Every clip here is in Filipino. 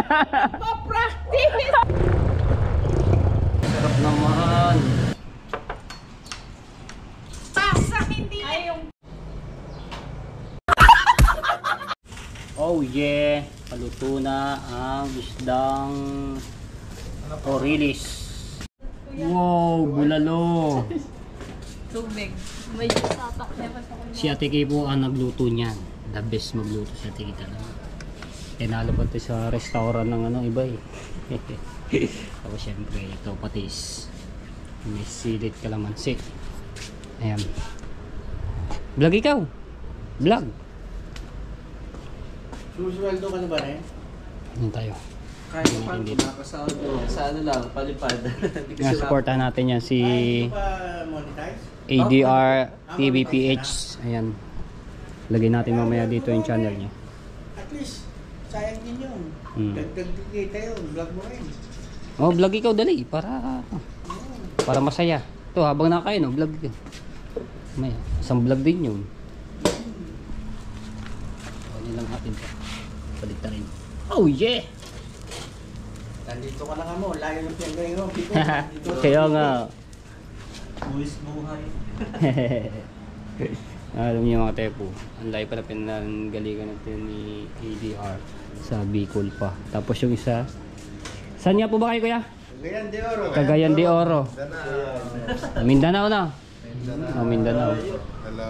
Pa-practice! Sarap naman. Pasa, hindi ay yung... Oh yeah, paluto na ang isdang orilis. Wow, bulalo. Tubig. May tatak naman sa kunya. Si Ate Kay po ang nagluto niyan. The best magluto si Ate Kay talaga. Tinalo pa ito sa restaurant ng ano iba eh. Tapos syempre ito patis. May silit kalamansi. Ayan. Vlog ikaw. Vlog. Susuweldo ka na ba rin? Ano tayo? Kahit pa paano nakakasahod mo. Sa ano lang, palipad. Nga supportahan natin yan si Ay, hindi pa monetize? ADR TVPH. Ayan. Lagay natin mamaya dito yung channel niya. At least, sayang din yun. Dagdag kita yun, vlog mo rin. Oh, vlog ikaw dali para masaya. To habang nakain, no, vlog din. May isang vlog din yun. Ano lang natin to. Balik na rin. Oh yeah. Nandito ka na nga mo, layo yung pinagay mo. Kaya nga. Buwis buhay. Alam niyo mga tepo, ang layo pa na pinanggalingan natin ni ADR sa Bicol pa. Tapos yung isa, saan nga po ba kayo kuya? Cagayan de Oro. Cagayan de Oro. Mindanao na. Oh, Mindanao. Hello,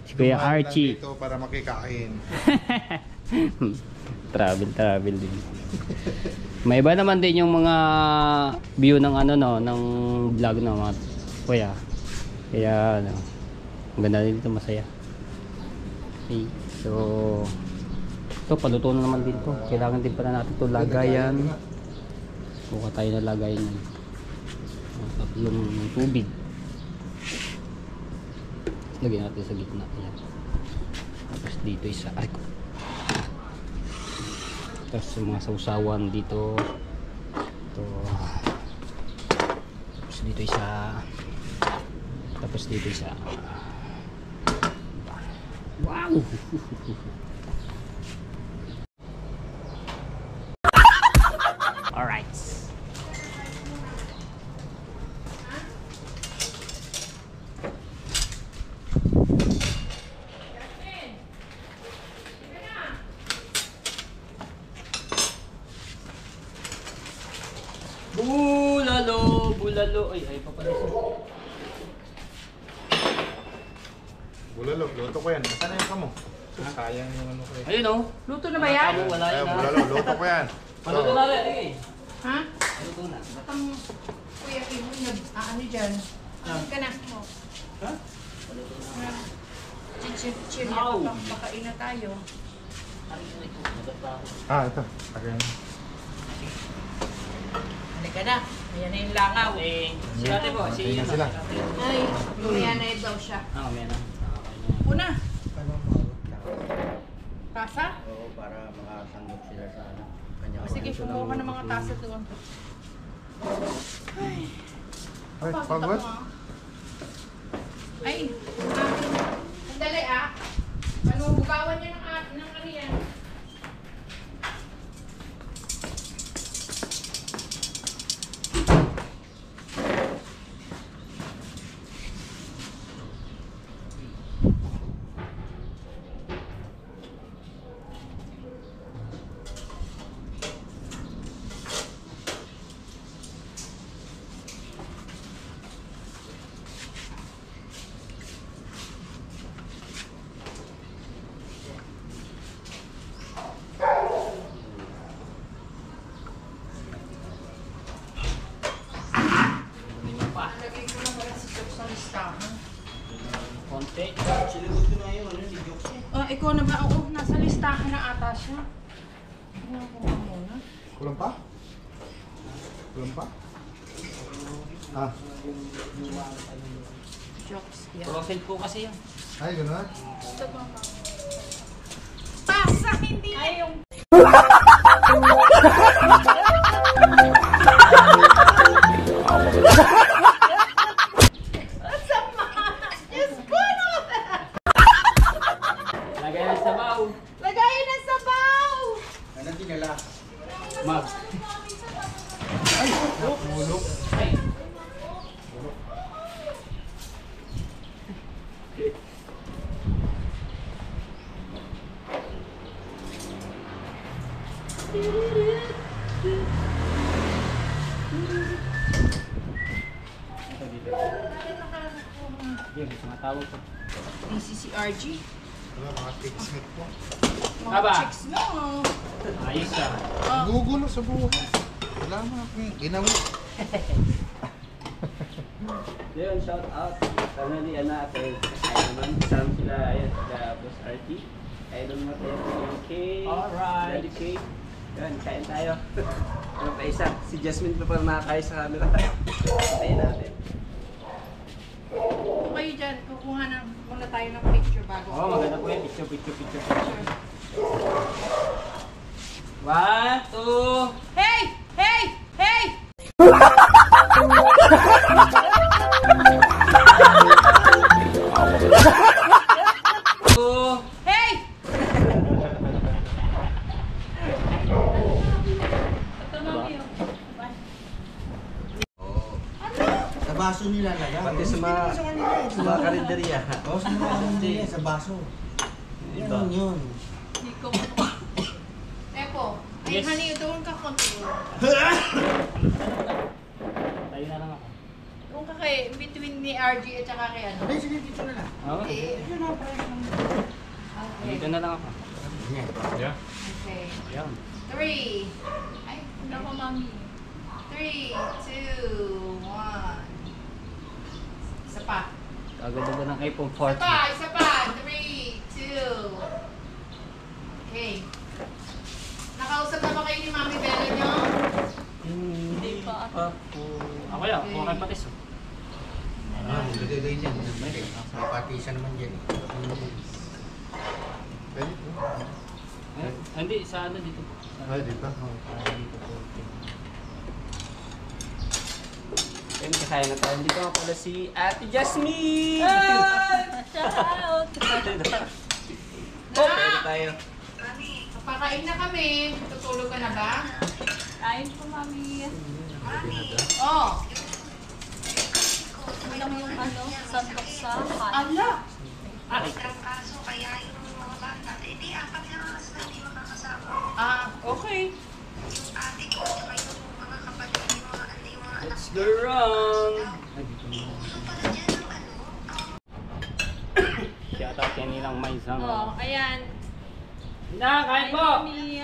Si Kuya Archie. Dito para makikain. Travel din. May iba naman din yung mga view ng ano no, ng vlog no mga kuya. Kaya ano, ang ganda din dito, masaya. Okay, so ito paluto na naman din to. Kailangan din pala natin to lagayan. Buka tayo na lagayan yan. Tatlong tubig. Lagyan natin sa gitna. Ayan. Tapos dito isa. Ay ko. Tapos yung mga sausawan dito. Ito. Tapos dito isa. Tapos dito isa. Wow! Alright. Bulalo. Ay pa pala siya. Bulalo, luto ko yan. Saan na yung kamo? Sayang yung ano ko eh. Ayun oh. Luto na ba yan? Wala Ayun, yan. bulalo, luto ko yan. Paluto na rin eh. Ha? Paluto na. Batang Kuya Kim, ano dyan? Ano ka na? Ha? Chichir Ow. na pakain na tayo. Ito. Again. Halika na. Ayan na yung langaw. Eh, si ate po, si Tingnan ano. sila. Ay, mamaya na daw siya. May na. Una, Ano mawag lang? tasa? Oo, para makatanggap sila sa ano. Kanya Sige, kumuha ka ng mga tasa doon. Ay, Bakit pagod? ako, ah? Ay, sandali ah. Ano, bugawan niya ng ano yan? Lagay ko lang wala si Chok sa listahan. Konti. Sinugod ko na ngayon, ano, si Jokes eh. Ikaw na ba? Oo, nasa listahan na ata siya. Tingnan ko nga muna. Kulang pa? Kulang pa? Ah, Jokes, yan. Frozen po kasi yun. ay gano'n. Pasa, hindi na yung... Lagay na sa baw. Lagayin na sabaw! Ano Mag. Ay! Napulok. Ay. Sige, tumatawag ko. Busy si RG. Wala, mga tigsmith po. Mga Aba. chicks mo. Ayos ah. Oh. Gugulo sa buhay. Wala mo akong ginawa. Yun, shout out. Family natin. Ay naman, kasama sila. Ayan, sila Boss RT. Idol mo tayo yung cake. Alright. Daddy cake. Yun, kain tayo. Ano pa isa? Si Jasmine pa pala nakakain sa camera. Kain natin. Kung kayo dyan, kukuha na muna tayo ng picture bago. Oo, maganda po yan. Picture. 1, 2. Hey! Hey! Hey! Hey! Sa baso nila lagay. Pati sa mga sa mga karinderya. Oo, sa mga karinderya, sa baso. Iba. Yun. Hindi ko Epo, ay Yes. honey, doon ka control. Tayo na lang ako. Doon ka kay, between ni RG at saka kay ano. Ay, sige, dito na lang. Oo. Dito na, Okay. Dito na lang ako. Yan. Yeah. Okay. Yan. 3. Ay, hindi ako mami. 3, 2, 1. Isa pa. Kaganda ng iPhone Isa 14. pa, isa pa. 3, 2. Okay. Nakausap na ba kayo ni Mami Bella nyo? Hindi pa po. Ako yan, Okay. kung kayo patis. Ah, magagay dyan. May patisan naman dyan. Pwede po. Hindi, sa ano dito po. Ay, dito. Dito po. Ayun, kasaya na tayo. Dito nga pala si Ate Jasmine! Shout! Pwede tayo. Papakain na kami. Tutulog ka na ba? Kain po, mami. Oh. Ano lang yung ano, sandok sa hot. Ala. Kaso kaya yung mga bata, hindi apat na oras na hindi makakasama. Ah, okay. Yung ate ko, tsaka yung mga kapatid, yung mga anak. Let's go wrong! So pala dyan ang ano, Shout out kaninang may Oh, sama. ayan. Na, kain po! Mami.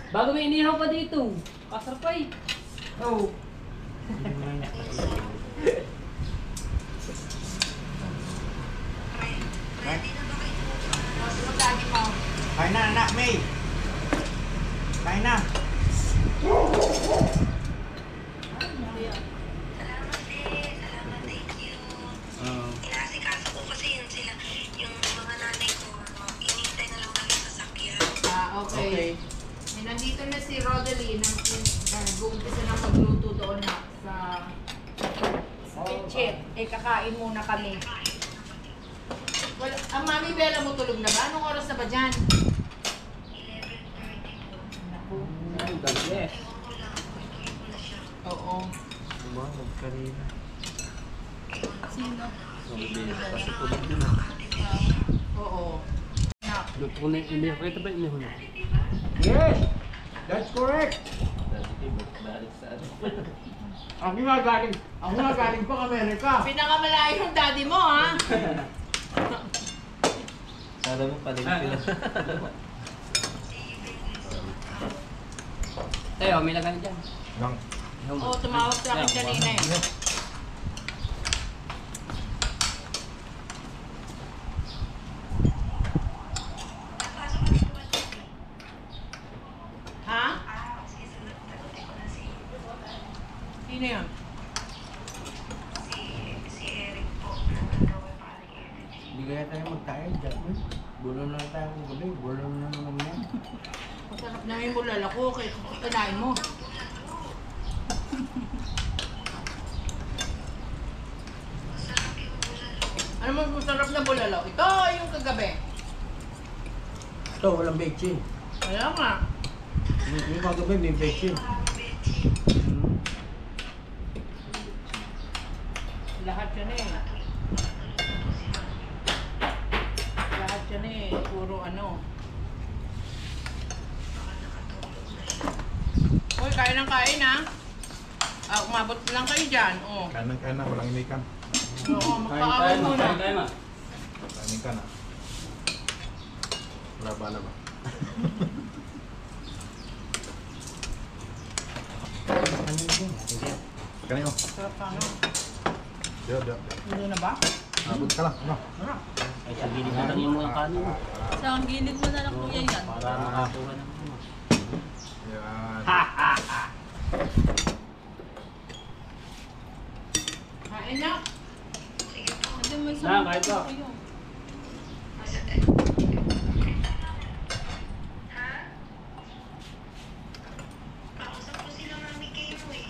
Bago may inihaw pa dito. Kasarapay. Oh. ready na ba kayo? Tulog lagi mo. Kain na, anak, May. Kain na. Salamat din, salamat, thank you. Inasikaso ko kasi yun sila, yung mga nanay ko, inintay na lang kami sa sakyan. Ah, okay. Eh, nandito na si Rodeline. Nag-uumpisa na magluto doon na sa kitchen. Eh, kakain muna kami. Well, ang Mami Bella mo tulog na ba? Anong oras na ba dyan? 11:30 po. Naku. Yes. Ewan ko lang, tulog ko na siya. Oo. Tumawag kanina. Sino? Kasi tulog din ah. Oo. Na. Luto na yung inihaw. Ito ba yung inihaw na? Yes! That's correct! Balik sa ano. Ako nga galing pa Amerika. Pinakamalayo yung daddy mo, ha? Sana mo paling sila. Tayo, may lagan dyan. Lang. Oo, tumawag sa akin kanina eh. Ha? Sige, sagutin ko na Sino yun? si Eric po, nagagawin pa rin Eric. Hindi kaya tayo magtayo, Jasmine. Bulo na tayo ng gabi. Bulo na naman yan. Masarap na yung bulala ko. Kaya kinain mo. Masarap yung bulalo. Ano mo masarap na bulalo? Ito yung kagabi. Ito, walang bechin. Kaya nga. Yung kagabi, may vaccine. Lahat yan eh. Lahat yan eh. Puro ano. Uy, kain ng kain ha. Umabot lang kayo dyan. Oh. Kain na, walang imikan. Oo, magpaaway muna. Kain ma. Kain ka na. Wala ba? Kanino? Sarap ka no? Diyo. Hindi na ba? Abot ka lang. Ano? Ay, sa gilid na lang yung mga kanin. Sa ang gilid mo na lang kuya yan. Para makakuha ng ano. Yan. Kain na. Hindi mo isang Na, kahit ba? kuya. Kausap ko sila Mami Kay mo eh.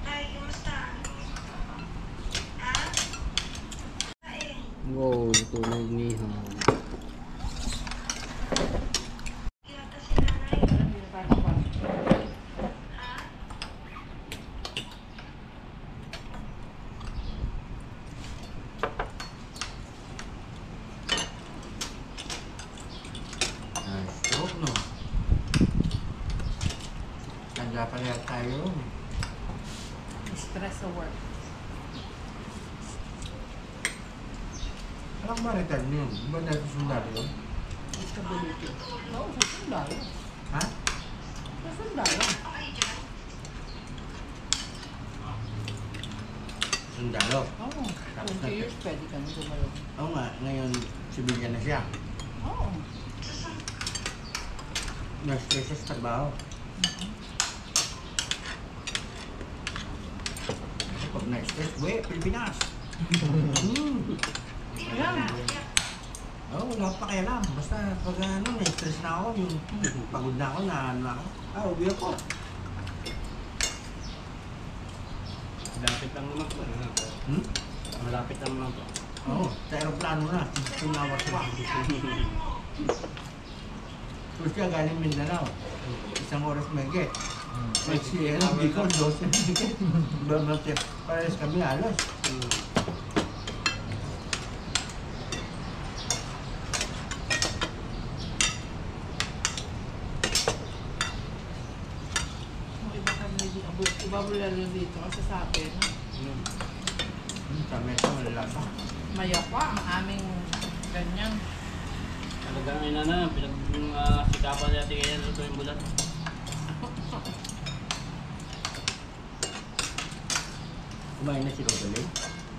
Ay, kumusta? Ha? Ay, Wow, tunog niya. kilata si nanay. Ha? Stroke, no? Tanda pa rin tayo. Stress sa work. Alam ba return yun? Di ba dati sundalo yun? Stability. Oo, sa sundalo. Ha? Sa sundalo. Sundalo. Oo. 20 years pwede ka na gumalaw. Oo nga, ngayon civilian na siya. Oo. Na-stress sa trabaho. Kasi pag na-stress, Pilipinas! Ayan. Oo, wala pa kaya lang. Basta pag na-stress na ako, yung pagod na ako, uwi ako. Malapit lang naman po. Hmm? Malapit lang naman po. Oo, sa aeroplano na, 16 hours pa. Tapos siya galing Mindanao, 1 oras may get. Kasi hindi ko, 12 may get. Pares kami alas. Iba kami dito. Iba mo lalo dito kasi sa akin. Sa mesa, malalasa. Mayapa ang aming ganyan. Talagang ina na, sikapan natin kaya luto yung bulat. Kumain na si Rosalie.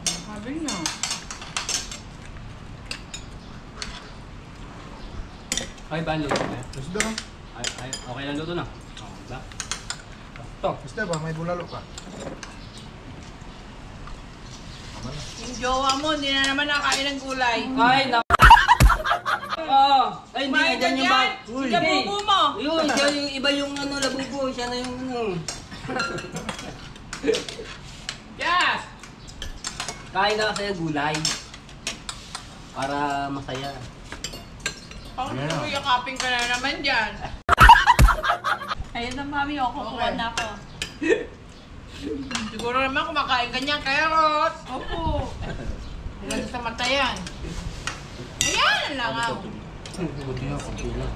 Sabi na. Ay, ba luto na? Gusto na? Ay, okay lang luto na. Oh, ba? Ito. Gusto ba? May bulalo ka. Tama na. Yung jowa mo, hindi na naman nakain ng gulay. Ay, na... Oh, ay, hindi Kumain na ka dyan yung dyan! bag. Sige, bubo mo! Yun, siya yung iba yung ano, labubo. Siya na yung ano. Yes! Kain na kasi ng gulay. Para masaya. Ako Ayan. yeah. Yakapin ka na naman dyan. Ayun na mami, kukuha Okay. na ako. Siguro naman kumakain ka niya, carrots. Opo. Ilan sa mata yan. Ayan ang langaw. Buti nga, kunti lang.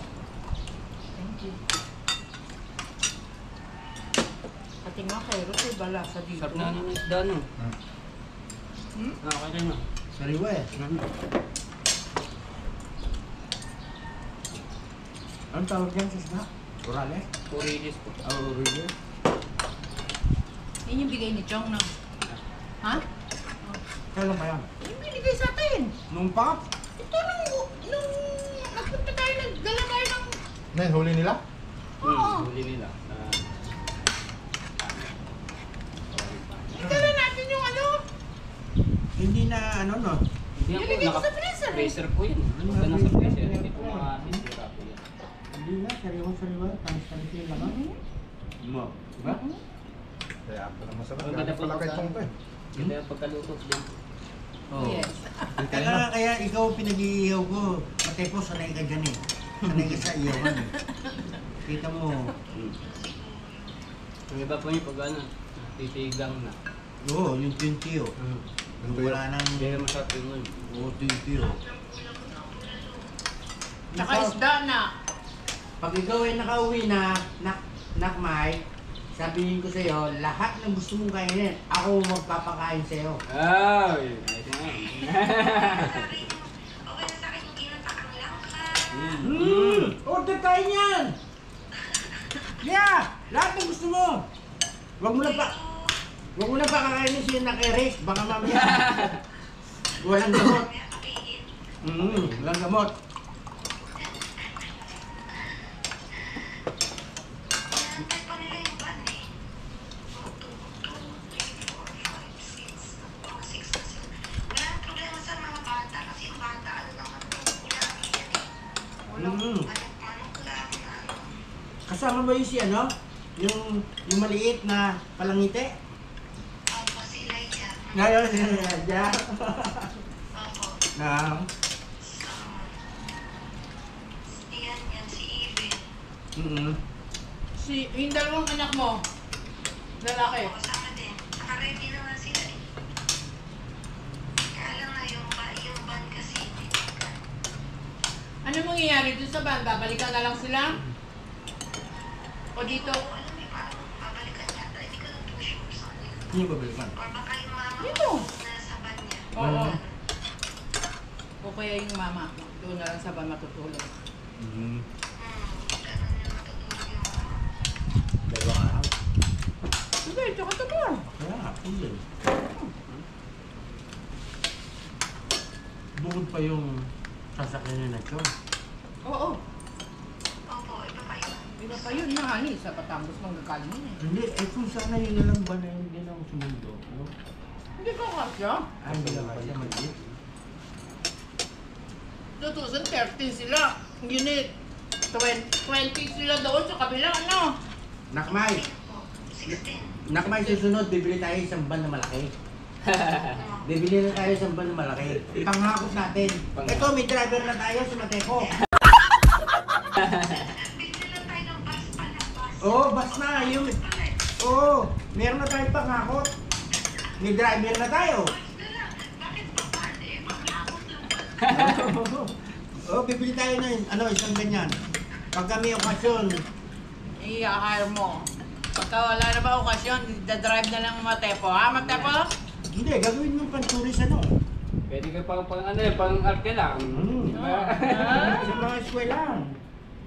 Thank you. Pati nga carrots ay bala sa dito. Sarap na ng isda, no? Hmm? Okay kayo na. Sariwa eh. Anong tawag dyan sa snack? Orales? Purilis po. Orales? Yan yung bigay ni Chong, no? Ha? Kailan ba yan? Yung binigay sa atin. Nung pa? Ito nung nagpunta tayo, nagdala tayo ng... Ngayon, huli nila? Oo. Huli nila. Dala natin yung ano. Hindi na ano no? Hindi ako Nilagay ko sa freezer, eh. Freezer po yun. Huwag na sa freezer. Hindi po makasisira po yan. Hindi na, sariwa. Tamis-tamis yung laman. Mo, diba? Kaya pala masarap. Ang ganda Galing po pala kay sa- Chong to eh. Hindi yung pagkaluto din. Oo. Yes. Kaya ikaw pinag-iihaw ko. Pati po, sanay ka dyan eh. Sanay ka sa iyawan eh. Kita mo. Yung iba po yung pag ano, titigang na. Oo, yung 20 oh. Yung wala nang... Hindi naman sa pingon. Oo, 20 oh. Naka-isda na. Pag ikaw ay nakauwi na, nakmay, sabihin ko sa'yo, lahat ng gusto mong kainin, ako magpapakain sa'yo. Ay! Ayos na. Okay na sa akin yung ginataang langka. Order tayo niyan! Yeah! Lahat ng gusto mo! Huwag mo na pa kakainin siya na kay Rick, baka mamaya. Walang gamot. Walang gamot. Nantay pa nila yung ban eh. 2, 3, 4, 5, 6. 6 na sila. Walang problema sa mga bata kasi yung bata ano naman ulam yan eh. Manok lang na ano. Kasama ba yung si ano? Yung maliit na palangite? Opo, sila yan. Ngayon, dyan. Opo. Na, Yan, si Even. Yung dalawang anak mo, lalaki. Oo, kasama din. Naka-ready na nga sila eh. Kaya lang na yung ban kasi hindi ka. Ano mangyayari dun sa banda? Balikan na lang sila? O dito? Oo, alam mo, parang babalikan yata. Hindi ko lang too sure sa kanila. yung babalikan. Or baka yung mama Dito. na sa ban niya. Oo. O kaya yung mama, doon na lang sa ban matutulog. Ganun yung matutulog yung mama. Dalawang araw. Sige, tsaka ito mo. Kaya nga, yun. Bukod pa yung sasakyan na ito. Oo. Opo, iba pa yun. Iba pa yun na hani. Sa Batangas manggagaling yun eh. Hindi, kung sana yun na lang ba na yun din ang sumundo? No? Hindi ko kasya. Ay, hindi lang kasi maliit. 2013 sila. Yun eh. 20 sila doon sa kabila. Ano? Nakmay! Opo, 16. Nakmay, susunod, bibili tayo isang ban na malaki. Bibili na tayo isang ban na malaki. Panghakot natin. Ito, may driver na tayo sa Mateco. Bigyan lang tayo ng bus pa na bus. Oo, bas na. Yung... Oo, meron na tayong panghakot. May driver na tayo. Bus na lang. Bakit pa ban eh? Maghakot lang. Oo, bibili tayo na isang ganyan. Pag kami okasyon, I-hire mo. Pagka wala na ba okasyon, dadrive na lang Matepo. Ha, Matepo? hindi, gagawin mo pang tourist ano. Pwede ka pang ano eh, pang arte lang. Sa mga eskwela.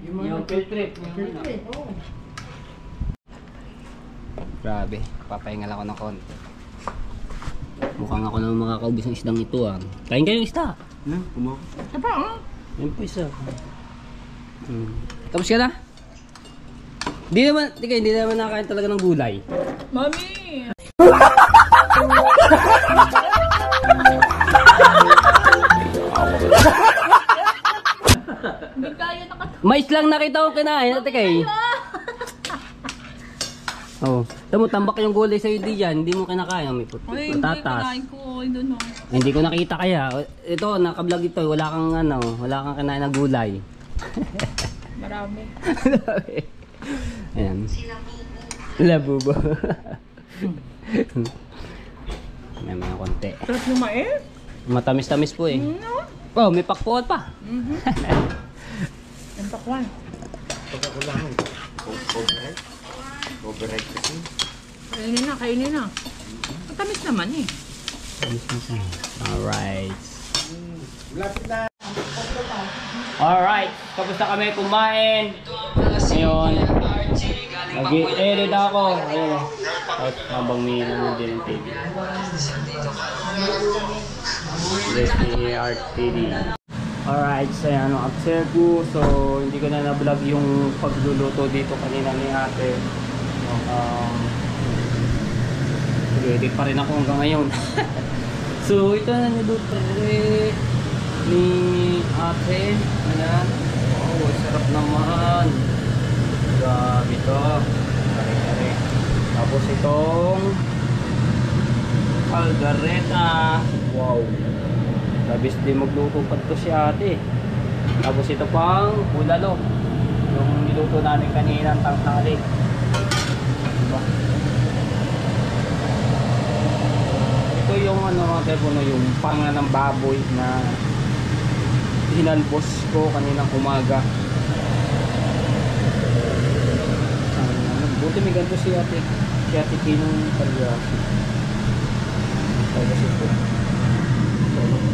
Yung field trip. Field trip, oo. Grabe, papahingal ako ng konti. Mukhang ako na makakaubos ng isdang ito ah. Kain kayong isda. Kumakas. Ito pa, oh. Yan po isa. Tapos ka na? Hindi naman nakain talaga ng gulay. Mami! Hindi kaya Mais lang nakita ko kinain. Ate kay. Oh, tamo tambak yung gulay sa di diyan, hindi mo kinakain, may Ay, hindi patatas. kinain ko. I don't know. Hindi ko nakita kaya. Ito, naka-vlog ito, wala kang kinain ng gulay. Marami. Ayan. Sila bubu. Labubo. May mga konti. Sarap yung mais. Matamis-tamis po eh. Oh, may pakpuan pa. Ang pakwan. Pagkakulangan. Override kasi. Kainin na. Matamis naman eh. Alright. Lapit na. Alright, tapos na kami kumain. Ngayon, nag-edit ako. Ayun o. Habang may nanonood din ng TV. Disney Art TV. Alright, so yan ang upstairs ko. So, hindi ko na na-vlog yung pagluluto dito kanina ni ate. Nag-edit pa rin ako hanggang ngayon. So, ito na niluto ni ate. Ayan. Wow, sarap naman. Grabe ito. Kare-kare. Tapos itong algareta. Wow. Labis din magluto pa to si ate. Tapos ito pang bulalo. Yung niluto namin kanina ang tanghali. Diba? Ito yung ano mga telepono, yung panga ng baboy na hinalbos ko kaninang umaga. Buti may ganito si ate. Si ate Pinong Palyasi. Tapos ito.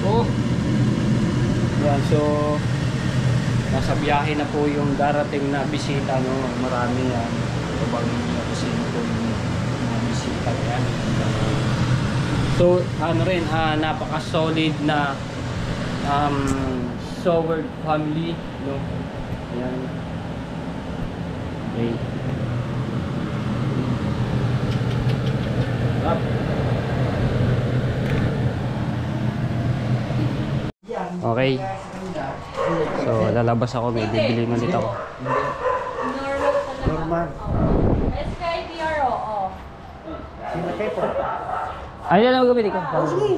Oh! Yan, so nasa biyahe na po yung darating na bisita, no? Marami yan. So bagay nyo kasi po yung mga bisita yan. So ano rin, napaka solid na Soward family, no? Ayan. Okay. Up. Okay. So lalabas ako, may bibili ulit ako. Normal. SKDRO, oh. Sino kayo po? Ay, yan ang gabili ko. Sige.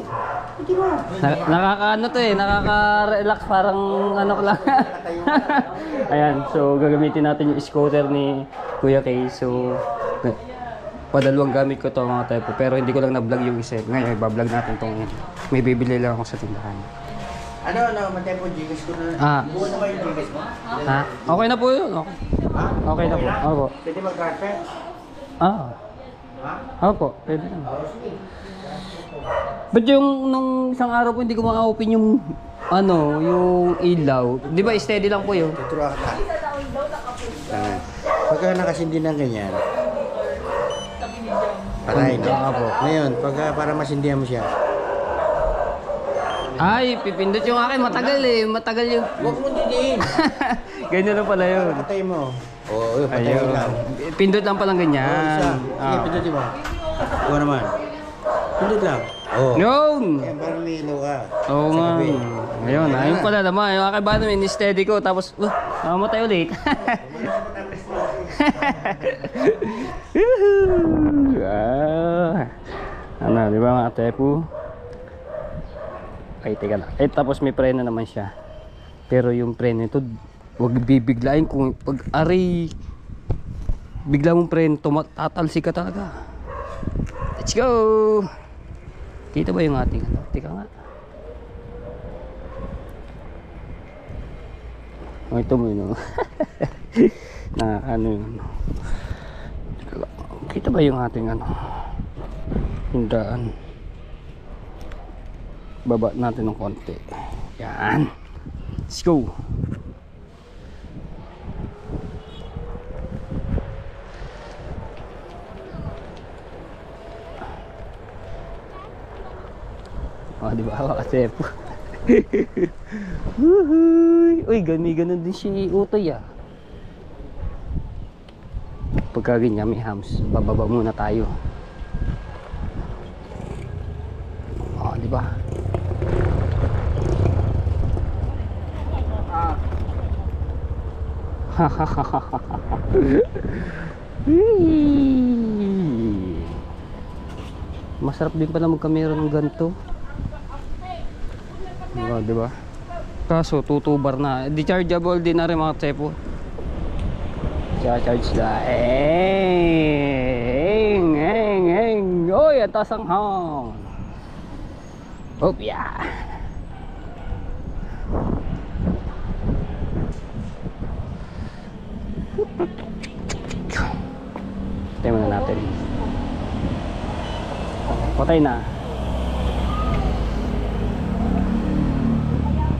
Pwede mo. Nakakaano to eh, nakaka-relax, parang ano ko lang. Ayan, so gagamitin natin yung scooter ni Kuya Kay. So padalawang gamit ko to mga typo, pero hindi ko lang na-vlog yung isa. Ngayon, i-vlog natin tong may bibili lang ako sa tindahan. Ano, matay po, Gcash ko na. Buo na ba yung Gcash mo? Ha? Okay na po yun. Okay, Ha? okay na po. Opo. Pwede mag-transfer? Ah. Ha? Opo, pwede na. Oo, sige. But yung nung isang araw po hindi ko ma-open yung ano, yung ilaw. 'Di ba steady lang po 'yun? Tuturuan ka. Pagka nakasindi ng ganyan, patay na. Opo. Ngayon, pagka para masindihan mo siya, Ay, pipindot yung akin, matagal eh, matagal yung. huwag mo didiin. Ganyan na pala 'yun. Patay mo. Oo, yun, patay Ayun. lang. Pindot lang palang Oo, isa. ganyan. Sige, pindutin mo. Ikaw naman. Pindot lang. Oo. Yun! Yan, parang may ilaw ka. Oo Sa nga. gabi. Ayun, ayun pala naman. Yung akin ba naman, steady ko. Tapos, namamatay ulit. Ano, di ba mga tepu? Ay, teka lang. Eh, tapos may preno naman siya. Pero yung preno ito, huwag bibiglain kung pag-ari bigla mong preno, tatalsi ka talaga. Let's go! Kita ba yung ating ano? Tika nga. Oh, ito mo yun. Na ano yun. Kita ba yung ating ano? Hindaan. Baba natin ng konti. Yan. Let's go. Oh, di ba? Kasi po. Uy, ganun din si Utoy ah. Pagka ganyan may hams, bababa muna tayo. Oh, di ba? Masarap din pala magkamera ng ganito. Di ba? Kaso tutubar na. Dechargeable din na rin mga tsepo. Charge na. Eng. Oy, ang taas ang hang. Oh, yeah. Patay muna natin. Patay na.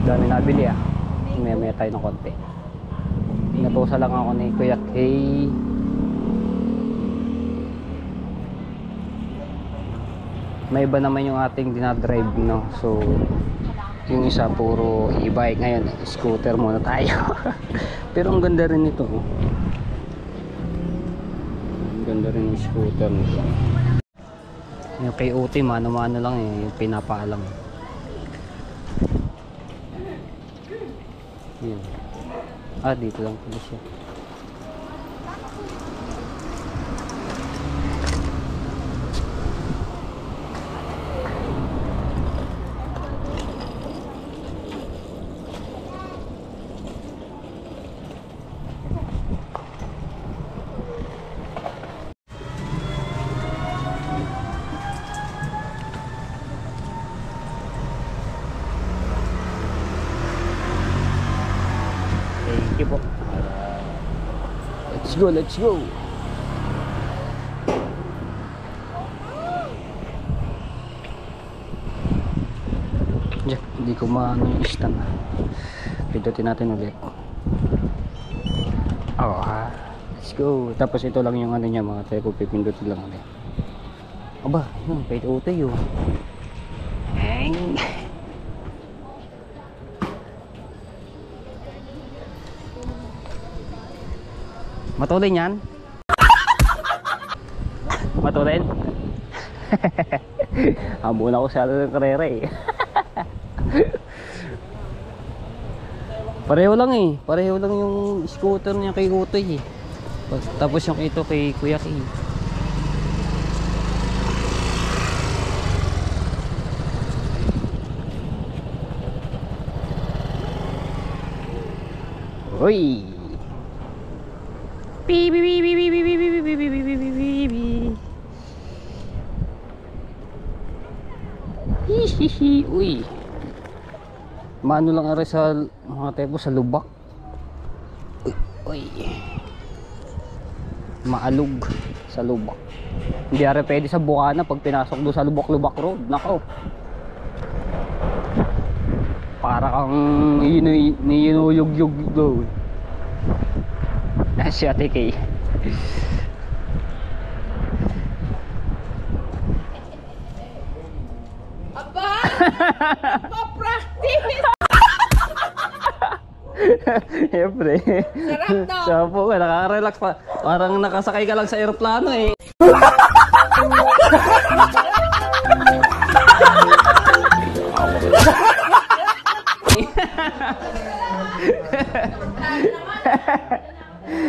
Dami nabili ah. May tayo ng konti. Natusa lang ako ni Kuya Kay. May iba naman yung ating dinadrive, no? So yung isa puro e-bike. Ngayon scooter muna tayo. Pero ang ganda rin ito, oh. Ang ganda rin yung scooter nito. Yung kay Uti, mano-mano lang eh, yung pinapaalam. Yan. Dito lang pala siya. Let's go, let's go. Diyan, hindi ko maano yung stand. Pindutin natin ulit. Oh, let's go. Tapos ito lang yung ano niya mga tayo, pipindutin lang ulit. Aba, yun, kahit utay yun. Matulin yan? Matulin? Hamon ako sa ng karera eh. Pareho lang eh. Pareho lang yung scooter niya kay Utoy eh. Tapos yung ito kay Kuya Kay. Hoy! Bi bi bi bi bi bi bi bi bi bi bi bi bi bi. Hihihi, uy. Maano lang ari sa mga tepo sa lubak. Uy. Maalog sa lubak. Hindi ari pwede sa Bukana pag pinasok doon sa Lubak-Lubak Road. Nako. Para kang ninuyug-yug doon. Si Ate Kay. Aba! Pa-practice! Siyempre. Sarap to! Sarap po ka, nakaka-relax pa. Parang nakasakay ka lang sa eroplano eh.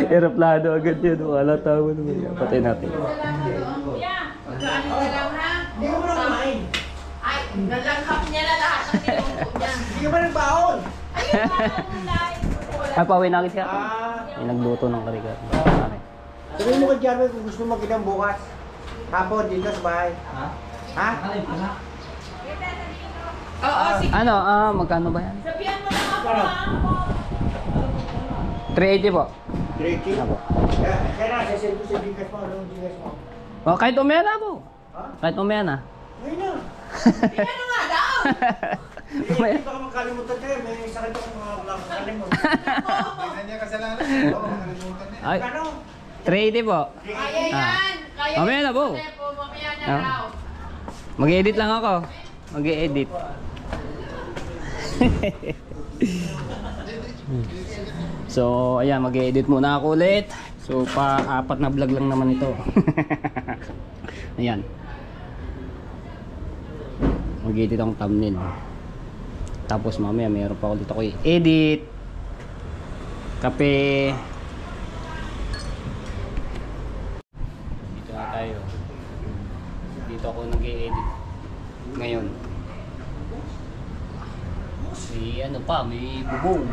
Eroplano agad yun. Wala tawa naman. Patay natin. Magkaano na lang ha? Hindi ko na kumain. Ay, nalanghap niya na lahat ng niluto niya. Hindi ka ba nagbaon? Ay, pauwi na siya. Ah, May nagluto ng karigat. sabihin mo kay Jarvis kung gusto mo kitang bukas. Hapon dito sa bahay. Ha? Oo, sige. Ano? Magkano ba yan? Sabihan mo lang ako Ano? ha. 380 po. 380? Apo. Kaya na, sasend ko sa bigas mo. Anong bigas mo? Oh, kahit umaya na po. Ha? Kahit umaya na. Ngayon na. Tingnan mo nga daw. Hindi baka makalimutan kayo. May sakit ako mga makakalimot. Hindi niya kasalanan. Oo, makalimutan niya. Ay, Ano? 380 po. Kaya yan. Kaya Mamaya na po. Mamaya na Ah. daw. Mag-edit lang ako. Mag-edit. So, ayan, mag-edit muna ako ulit. So, pa-apat na vlog lang naman ito. Ayan. Mag-edit ang thumbnail. Tapos mamaya mayroon pa ako dito ko i-edit. Kape. Dito na tayo. Dito ako nag-edit ngayon. Si ano pa, may bubong.